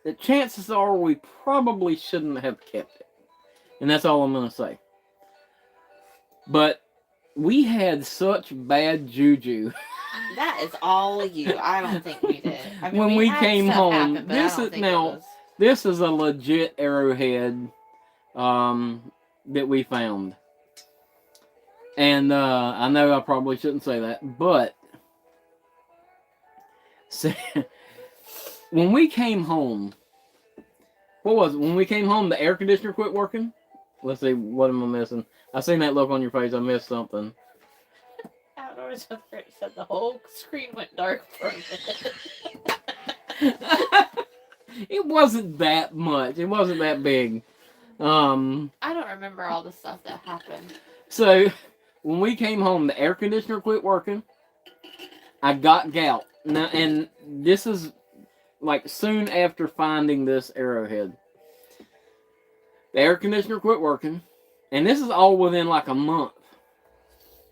that chances are we probably shouldn't have kept it. And that's all I'm going to say. But we had such bad juju. That is all you. I don't think we did. I mean, when we came home, happen, this is a legit arrowhead that we found. And I know I probably shouldn't say that, but when we came home, what was it? When we came home, the air conditioner quit working. Let's see, what am I missing? I seen that look on your face. I missed something. Outdoors said the whole screen went dark for a minute. It wasn't that much. It wasn't that big. I don't remember all the stuff that happened. So when we came home, the air conditioner quit working. I got gout. Now, and this is like soon after finding this arrowhead. The air conditioner quit working. And this is all within like a month.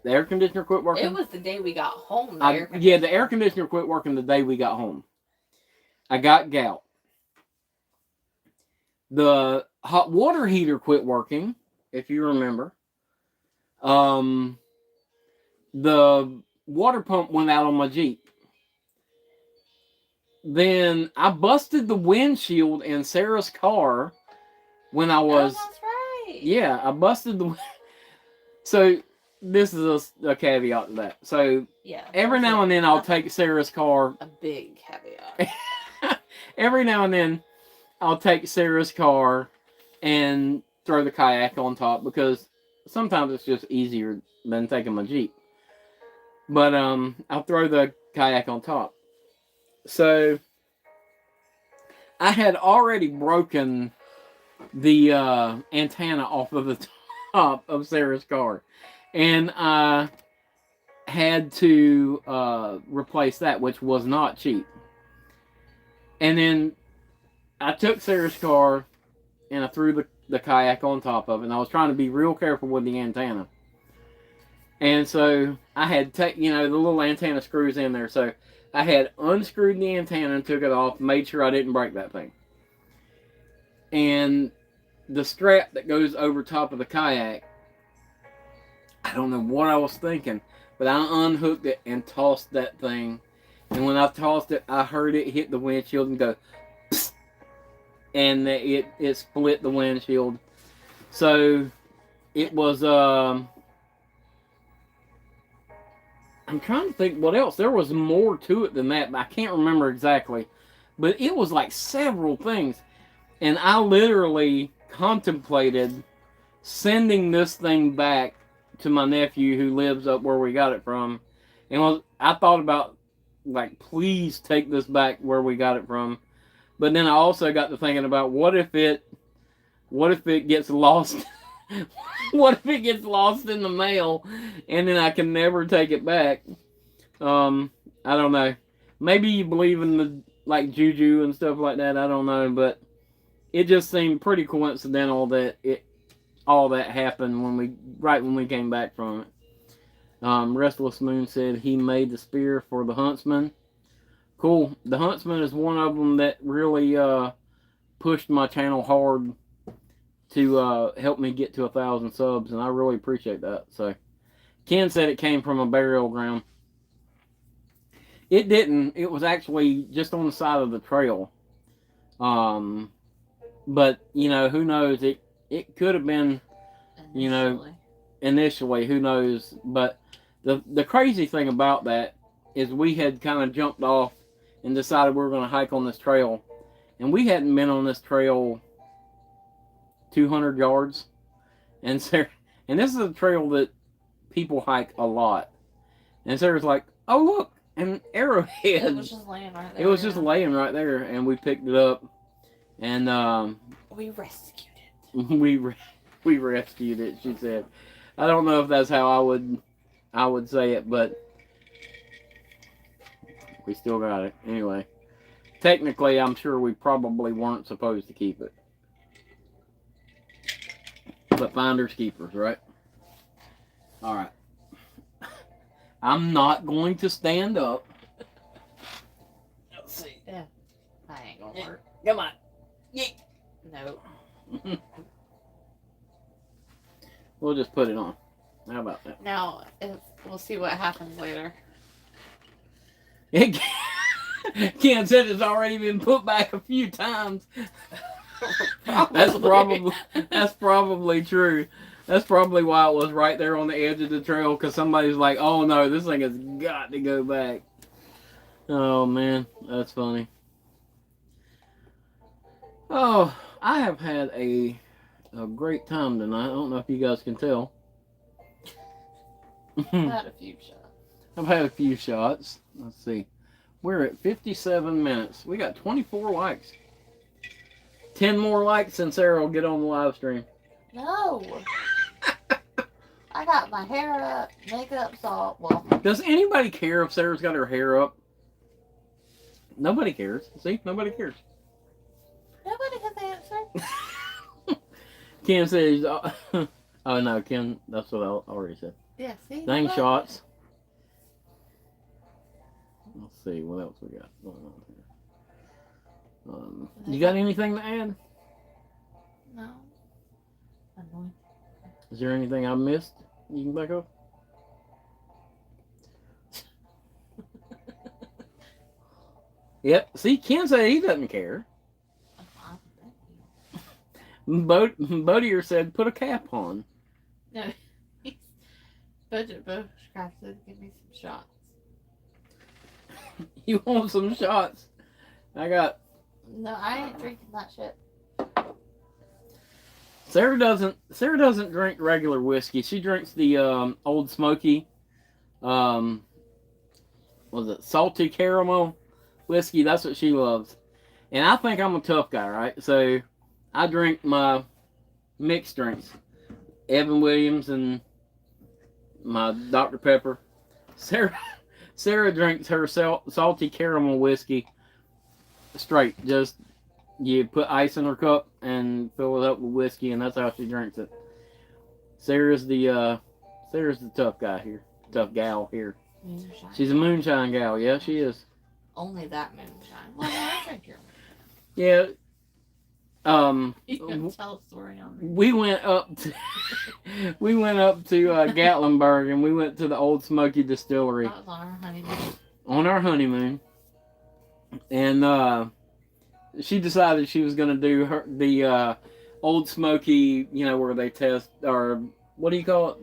The air conditioner quit working. It was the day we got home. Yeah, the air conditioner quit working the day we got home. I got gout. The hot water heater quit working, if you remember. The water pump went out on my Jeep. Then I busted the windshield in Sarah's car when I was... Oh, that's right. Yeah, I busted the... So, this is a caveat to that. So, yeah, every now and then I'll take Sarah's car... A big caveat. Every now and then I'll take Sarah's car and throw the kayak on top because sometimes it's just easier than taking my Jeep. But I'll throw the kayak on top. So I had already broken the antenna off of the top of Sarah's car. And I had to replace that, which was not cheap. And then I took Sarah's car and I threw the kayak on top of it. And I was trying to be real careful with the antenna. And so I had the little antenna screws in there. So I had unscrewed the antenna and took it off, made sure I didn't break that thing. And the strap that goes over top of the kayak, I don't know what I was thinking, but I unhooked it and tossed that thing. And when I tossed it, I heard it hit the windshield and go, psst, and it split the windshield. So it was, I'm trying to think what else. There was more to it than that, but I can't remember exactly. But it was like several things. And I literally contemplated sending this thing back to my nephew who lives up where we got it from. And I thought about like, please take this back where we got it from. But then I also got to thinking about what if it gets lost? What if it gets lost in the mail and then I can never take it back? I don't know. Maybe you believe in the like juju and stuff like that. I don't know, but it just seemed pretty coincidental that all that happened when we came back from it. Restless Moon said he made the spear for the Huntsman. Cool. The Huntsman is one of them that really pushed my channel hard to help me get to 1,000 subs, and I really appreciate that. So, Ken said it came from a burial ground. It didn't. It was actually just on the side of the trail. But you know, who knows? It could have been, you know, initially. Who knows? But the crazy thing about that is we had kind of jumped off and decided we were going to hike on this trail, and we hadn't been on this trail 200 yards, and this is a trail that people hike a lot, and Sarah's like, "Oh look, an arrowhead." It was just laying right there. It was just laying right there, and we picked it up, and we rescued it. we rescued it. She said, "I don't know if that's how I would say it, but we still got it anyway." Technically, I'm sure we probably weren't supposed to keep it. But finders keepers, right? Alright. I'm not going to stand up. Let's see. Yeah. That ain't gonna work. Come on. Yeah. No. We'll just put it on. How about that? Now, we'll see what happens later. Ken said it's already been put back a few times. That's probably true. That's probably why it was right there on the edge of the trail, because somebody's like, "Oh no, this thing has got to go back." Oh man, that's funny. Oh, I have had a great time tonight. I don't know if you guys can tell. I've had a few shots. I've had a few shots. Let's see. We're at 57 minutes. We got 24 likes. 10 more likes and Sarah will get on the live stream. No. I got my hair up, makeup's all. Well. Does anybody care if Sarah's got her hair up? Nobody cares. See? Nobody cares. Nobody has answered. Ken says, oh no, Ken, that's what I already said. Yeah, see? Dang shots. Let's see, what else we got going on here. You got anything to add? No. Annoying. Is there anything I missed you can back up? Yep. See, Ken said he doesn't care. Bodier said, put a cap on. No. Budget Bushcraft said, give me some shots. You want some shots? I got... No, I ain't drinking that shit. Sarah doesn't drink regular whiskey. She drinks the Old Smoky, was it salty caramel whiskey? That's what she loves. And I think I'm a tough guy, right? So I drink my mixed drinks, Evan Williams and my Dr. Pepper. Sarah drinks her salty caramel whiskey straight. Just you put ice in her cup and fill it up with whiskey, and that's how she drinks it. Sarah's the tough guy here, tough gal here. Moonshine. She's a moonshine gal. Yeah, she is. Only that moonshine. Well, I drink your moonshine. Yeah. You can tell a story on me. We went up to Gatlinburg, and we went to the Old Smoky Distillery. That was on our honeymoon. On our honeymoon, and she decided she was going to do the Old Smoky, you know, where they test, or what do you call it?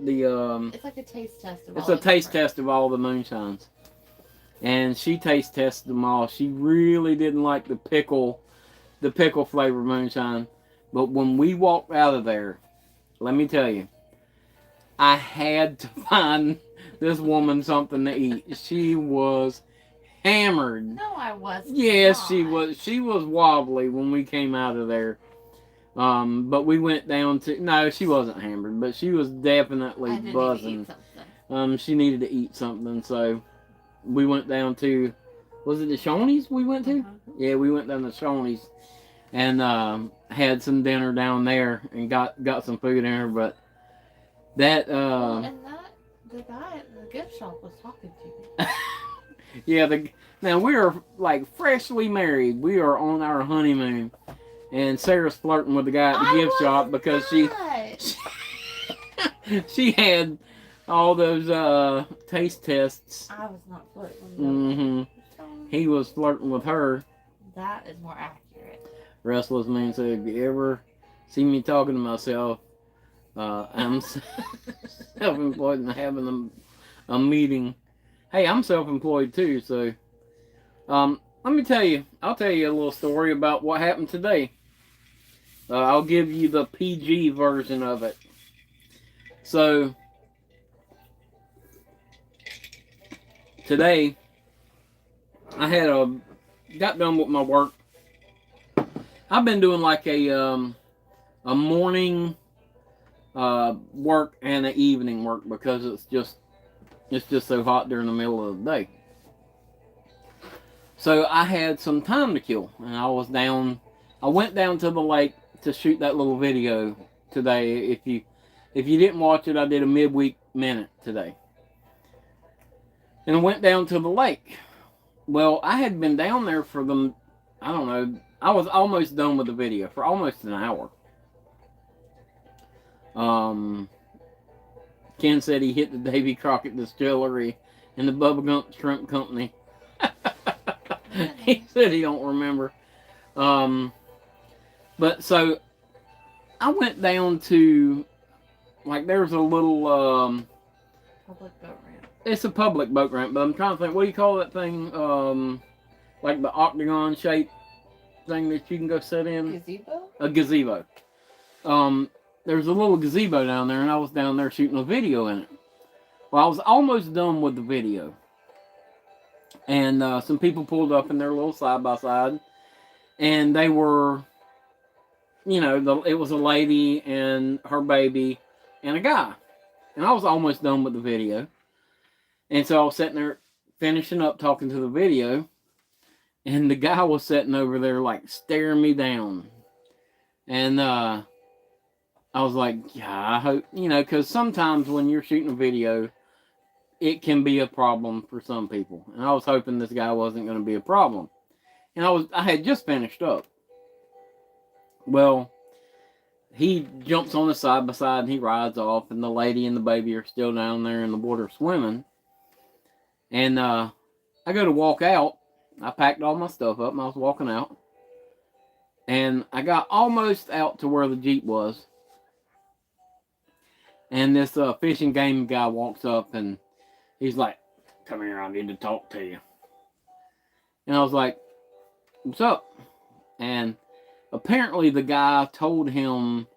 It's like a taste test of it's all a taste test of all the moonshines. And she taste tested them all. She really didn't like the pickle flavor moonshine. But when we walked out of there, let me tell you, I had to find this woman something to eat. She was hammered. No, I wasn't. Yes, she not. was. She was wobbly when we came out of there. But we went down to. No, she wasn't hammered, but she was definitely I did need to buzzing. eat something. She needed to eat something, so we went down to. Was it the Shoney's we went to? Yeah, we went down to Shoney's and had some dinner down there and got some food in her. But that. Well, and the guy at the gift shop was talking to me. Yeah, now we are like freshly married. We are on our honeymoon, and Sarah's flirting with the guy at the gift shop because she had all those taste tests. I was not flirting. Mm-hmm. He was flirting with her. That is more accurate. Restless man said, "If you ever see me talking to myself, I'm self-employed and having a meeting." Hey, I'm self-employed too, so let me tell you. I'll tell you a little story about what happened today. I'll give you the PG version of it. So today, I got done with my work. I've been doing like a morning work and an evening work because it's just so hot during the middle of the day. So I had some time to kill, and I went down to the lake to shoot that little video today. If you didn't watch it, I did a midweek minute today. And I went down to the lake. Well, I had been down there for I don't know, I was almost done with the video for almost an hour. Ken said he hit the Davy Crockett Distillery and the Bubba Gump Shrimp Company. He said he don't remember. But so I went down to, like, there's a little Public boat ramp. It's a public boat ramp, but I'm trying to think, what do you call that thing? Like the octagon shaped thing that you can go sit in? Gazebo? A gazebo. There's a little gazebo down there, and I was down there shooting a video in it. Well, I was almost done with the video. And some people pulled up in their little side-by-side. And they were, it was a lady and her baby and a guy. And I was almost done with the video. And so I was sitting there finishing up talking to the video. And the guy was sitting over there like staring me down. And I was like, yeah, I hope, because sometimes when you're shooting a video, it can be a problem for some people. And I was hoping this guy wasn't going to be a problem. And I had just finished up. Well, he jumps on the side by side and he rides off, and the lady and the baby are still down there in the water swimming. And I go to walk out. I packed all my stuff up and I was walking out. And I got almost out to where the Jeep was. And this fish and game guy walks up and he's like, "Come here, I need to talk to you." And I was like, "What's up?" And apparently the guy told him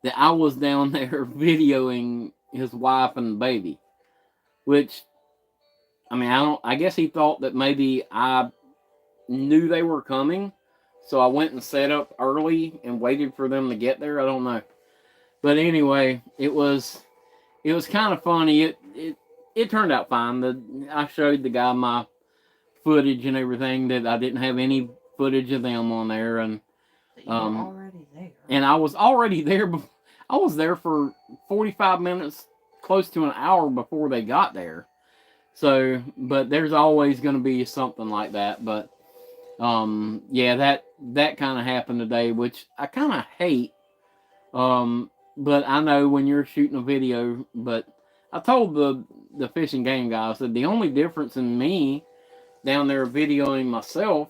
that I was down there videoing his wife and baby. Which, I guess he thought that maybe I knew they were coming. So I went and set up early and waited for them to get there. I don't know. But anyway, it was kind of funny. It turned out fine. I showed the guy my footage and everything, that I didn't have any footage of them on there, and You were already there. And I was already there. I was there for 45 minutes, close to an hour before they got there. So, but there's always going to be something like that. But yeah, that kind of happened today, which I kind of hate. But I know when you're shooting a video, but I told the fish and game guy, I said, the only difference in me down there videoing myself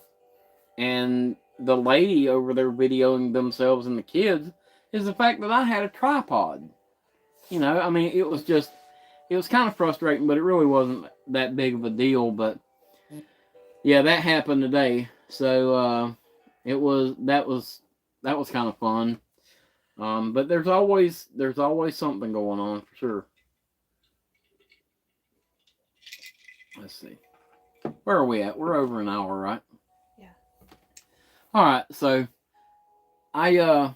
and the lady over there videoing themselves and the kids is the fact that I had a tripod. It was kind of frustrating, but it really wasn't that big of a deal. But yeah, that happened today. So that was kind of fun. But there's always something going on for sure. Let's see. Where are we at? We're over an hour, right? Yeah. All right, so I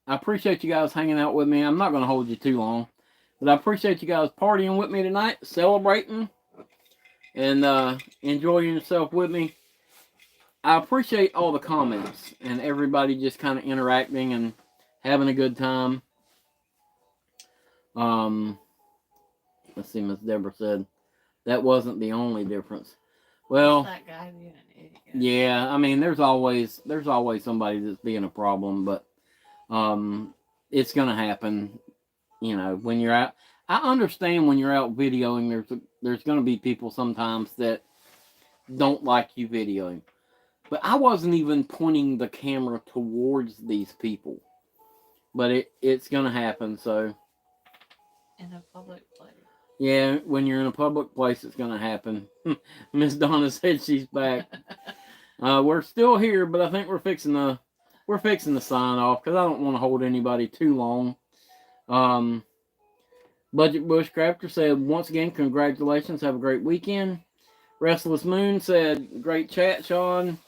appreciate you guys hanging out with me. I'm not going to hold you too long, but I appreciate you guys partying with me tonight, celebrating, and enjoying yourself with me. I appreciate all the comments and everybody just kind of interacting and having a good time. Um, let's see, Miss Deborah said that wasn't the only difference. Well, that guy being an idiot. yeah, I mean, there's always somebody that's being a problem, but it's gonna happen. You know, when you're out, I understand when you're out videoing, there's gonna be people sometimes that don't like you videoing, but I wasn't even pointing the camera towards these people, but it's gonna happen. So In a public place. yeah, when you're in a public place, it's gonna happen. Miss Donna said she's back. We're still here, but I think we're fixing to sign off because I don't want to hold anybody too long. Budget Bushcrafter said once again, congratulations, have a great weekend. Restless Moon said great chat, Sean,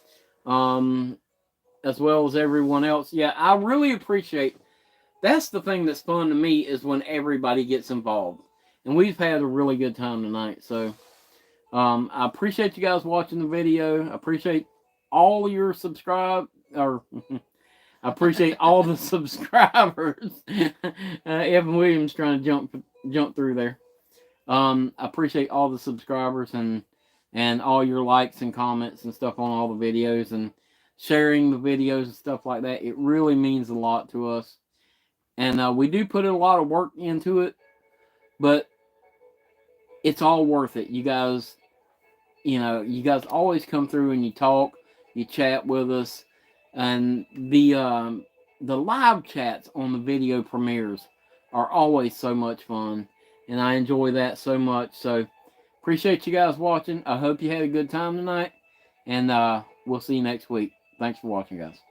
as well as everyone else. Yeah, I really appreciate. That's the thing that's fun to me is when everybody gets involved, and we've had a really good time tonight. So I appreciate you guys watching the video. I appreciate all your I appreciate all the subscribers. Evan Williams trying to jump through there. I appreciate all the subscribers and all your likes and comments and stuff on all the videos and sharing the videos and stuff like that. It really means a lot to us. And we do put a lot of work into it, but it's all worth it. You guys always come through and you talk, you chat with us, and the live chats on the video premieres are always so much fun, and I enjoy that so much. So appreciate you guys watching. I hope you had a good time tonight, and we'll see you next week. Thanks for watching, guys.